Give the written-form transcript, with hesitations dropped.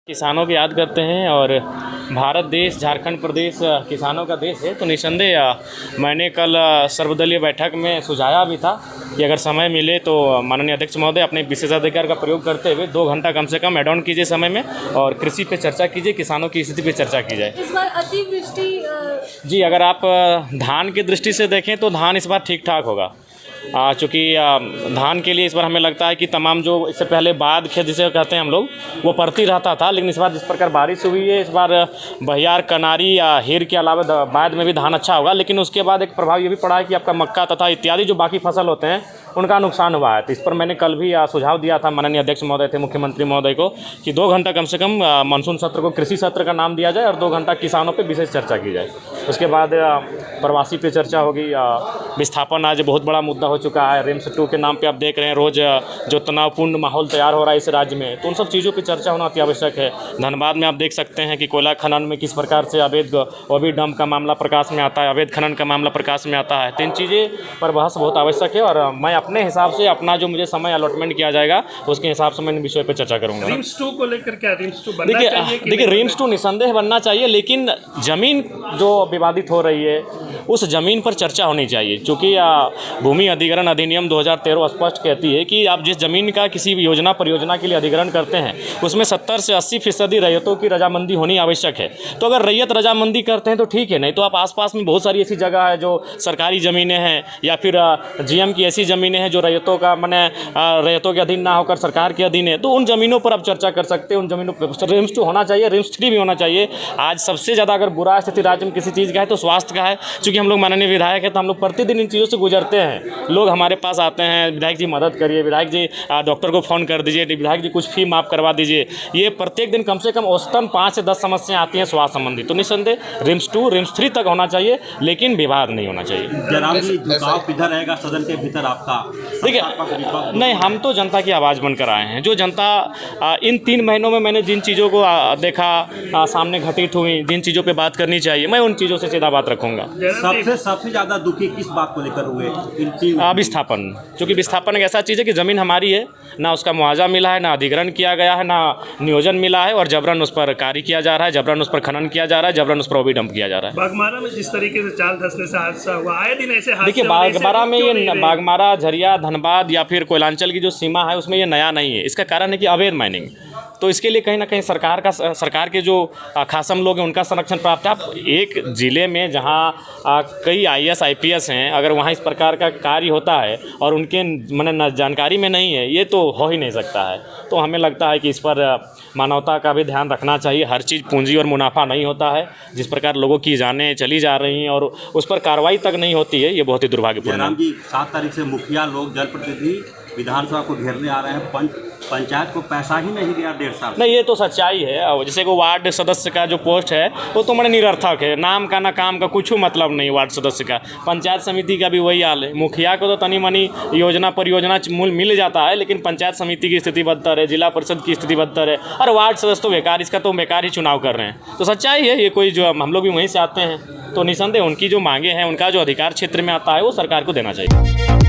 किसानों की याद करते हैं और भारत देश झारखंड प्रदेश किसानों का देश है। तो निसंदेह मैंने कल सर्वदलीय बैठक में सुझाया भी था कि अगर समय मिले तो माननीय अध्यक्ष महोदय अपने विशेषाधिकार का प्रयोग करते हुए 2 घंटा कम से कम एड ऑन कीजिए समय में और कृषि पे चर्चा कीजिए, किसानों की स्थिति पे चर्चा की जाए। इस बार अतिवृष्टि जी, अगर आप धान की दृष्टि से देखें तो धान इस बार ठीक ठाक होगा। चूँकि धान के लिए इस बार हमें लगता है कि तमाम जो इससे पहले बाद खेत जिसे कहते हैं हम लोग वो परती रहता था, लेकिन इस बार जिस प्रकार बारिश हुई है इस बार बहियार, कनारी या हेर के अलावा बाद में भी धान अच्छा होगा। लेकिन उसके बाद एक प्रभाव ये भी पड़ा है कि आपका मक्का तथा इत्यादि जो बाकी फसल होते हैं उनका नुकसान हुआ है। तो इस पर मैंने कल भी सुझाव दिया था माननीय अध्यक्ष महोदय थे मुख्यमंत्री महोदय को कि 2 घंटा कम से कम मानसून सत्र को कृषि सत्र का नाम दिया जाए और 2 घंटा किसानों पे विशेष चर्चा की जाए। उसके बाद प्रवासी पे चर्चा होगी। विस्थापन आज बहुत बड़ा मुद्दा हो चुका है। रिम्स 2 के नाम पे आप देख रहे हैं रोज़ जो तनावपूर्ण माहौल तैयार हो रहा है इस राज्य में, तो उन सब चीज़ों पे चर्चा होना अति आवश्यक है। धनबाद में आप देख सकते हैं कि कोयला खनन में किस प्रकार से अवैध ओबी डंप का मामला प्रकाश में आता है, अवैध खनन का मामला प्रकाश में आता है। तो इन चीज़ें पर बहस बहुत आवश्यक है और मैं अपने हिसाब से अपना जो मुझे समय अलॉटमेंट किया जाएगा उसके हिसाब से मैं इन विषय पर चर्चा करूँगा। रिम्स 2 को लेकर क्या रिम्स 2 बनना चाहिए? देखिए रिम्स 2 निसंदेह बनना चाहिए, लेकिन ज़मीन जो विवादित हो रही है उस ज़मीन पर चर्चा होनी चाहिए। क्योंकि भूमि अधिग्रहण अधिनियम 2013 स्पष्ट कहती है कि आप जिस ज़मीन का किसी भी योजना परियोजना के लिए अधिग्रहण करते हैं उसमें 70 से 80% रैयतों की रजामंदी होनी आवश्यक है। तो अगर रैयत रजामंदी करते हैं तो ठीक है, नहीं तो आप आसपास में बहुत सारी ऐसी जगह है जो सरकारी ज़मीनें हैं या फिर जीएम की ऐसी ज़मीनें हैं जो रैयतों का रैयतों के अधीन ना होकर सरकार के अधीन है, तो उन ज़मीनों पर आप चर्चा कर सकते हैं। उन ज़मीनों पर रिम्स 2 होना चाहिए, रिम्स 3 भी होना चाहिए। आज सबसे ज़्यादा अगर बुरा स्थिति राज्य में किसी चीज़ का है तो स्वास्थ्य का है। चूँकि हम लोग माननीय विधायक है तो हम लोग प्रतिदिन इन चीज़ों से गुजरते हैं। लोग हमारे पास आते हैं, विधायक जी मदद करिए, विधायक जी डॉक्टर को फ़ोन कर दीजिए, विधायक जी कुछ फी माफ़ करवा दीजिए। ये प्रत्येक दिन कम से कम औसतन 5 से 10 समस्याएं आती हैं स्वास्थ्य संबंधी। तो निसंदेह रिम्स 2 रिम्स 3 तक होना चाहिए, लेकिन विवाद नहीं होना चाहिए। जनाब जी, झुकाव किधर रहेगा सदन के भीतर आपका? देखिए नहीं, हम तो जनता की आवाज़ बनकर आए हैं। जो जनता इन 3 महीनों में मैंने जिन चीज़ों को देखा सामने घटित हुई, जिन चीज़ों पे बात करनी चाहिए, मैं उन चीज़ों से सीधा बात रखूँगा। सबसे ज़्यादा दुखी किस बात को लेकर हुए? विस्थापन। क्योंकि विस्थापन एक ऐसा चीज़ है कि ज़मीन हमारी है, ना उसका मुआवजा मिला है, ना अधिग्रहण किया गया है, ना नियोजन मिला है और जबरन उस पर कार्य किया जा रहा है, जबरन उस पर खनन किया जा रहा है, जबरन उस पर ओबी डंप किया जा रहा है। बागमारा में जिस तरीके से चाल धंसने से हादसा हुआ, आए दिन ऐसे हादसे। देखिए बागमारा में ये बागमारा, झरिया, धनबाद या फिर कोयलांचल की जो सीमा है उसमें ये नया नहीं है। इसका कारण है कि अवैध माइनिंग। तो इसके लिए कहीं ना कहीं सरकार के जो खासम लोग हैं उनका संरक्षण प्राप्त है। आप एक ज़िले में जहां कई IAS IPS हैं, अगर वहां इस प्रकार का कार्य होता है और उनके माने जानकारी में नहीं है, ये तो हो ही नहीं सकता है। तो हमें लगता है कि इस पर मानवता का भी ध्यान रखना चाहिए। हर चीज़ पूंजी और मुनाफा नहीं होता है। जिस प्रकार लोगों की जानें चली जा रही हैं और उस पर कार्रवाई तक नहीं होती है, ये बहुत ही दुर्भाग्यपूर्ण है। जी, 7 तारीख से मुखिया लोग, जनप्रतिनिधि विधानसभा को घेरने आ रहे हैं। पंचायत को पैसा ही नहीं दिया 1.5 साल। नहीं, ये तो सच्चाई है। जैसे को वार्ड सदस्य का जो पोस्ट है वो तो मैंने निरर्थक है, नाम का ना काम का कुछ मतलब नहीं। वार्ड सदस्य का, पंचायत समिति का भी वही हाल है। मुखिया को तो तनी मनी योजना परियोजना मिल जाता है, लेकिन पंचायत समिति की स्थिति बदतर है, जिला परिषद की स्थिति बदतर है और वार्ड सदस्य तो बेकार, इसका तो बेकार ही चुनाव कर रहे हैं। तो सच्चाई है ये, कोई जो हम लोग भी वहीं से आते हैं। तो निसंदेह उनकी जो मांगे हैं, उनका जो अधिकार क्षेत्र में आता है वो सरकार को देना चाहिए।